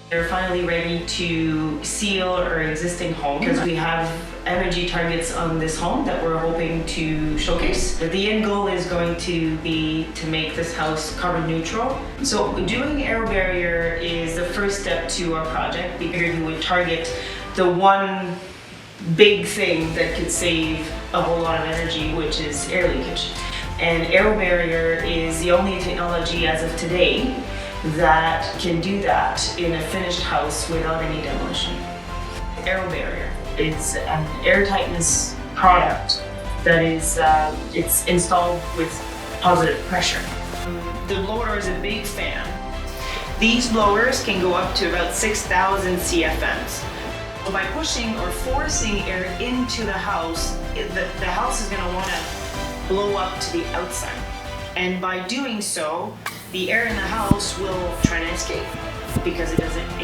They're finally ready to seal our existing home because we have energy targets on this home that we're hoping to showcase. The end goal is going to be to make this house carbon neutral. So doing air barrier is the first step to our project because we would target the one big thing that could save a whole lot of energy, which is air leakage. And air barrier is the only technology as of today that can do that in a finished house without any demolition. Air barrier is an air tightness product that is it's installed with positive pressure. The blower is a big fan. These blowers can go up to about 6,000 CFMs. So by pushing or forcing air into the house, the house is going to want to blow up to the outside. And by doing so, the air in the house will try to escape because it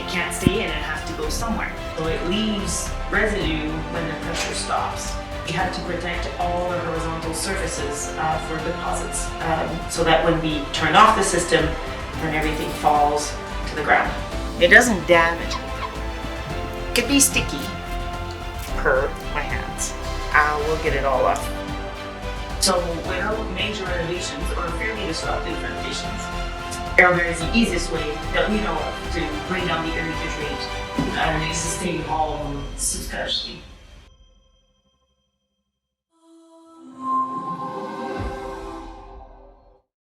can't stay in, it has to go somewhere. So it leaves residue when the pressure stops. We have to protect all the horizontal surfaces for deposits so that when we turn off the system, then everything falls to the ground. It doesn't damage anything. It could be sticky per my hands. We'll get it all off. So without major renovations or fairly disruptive renovations, air barrier is the easiest way that we know of to bring down the air leakage rate at an existing home substantially.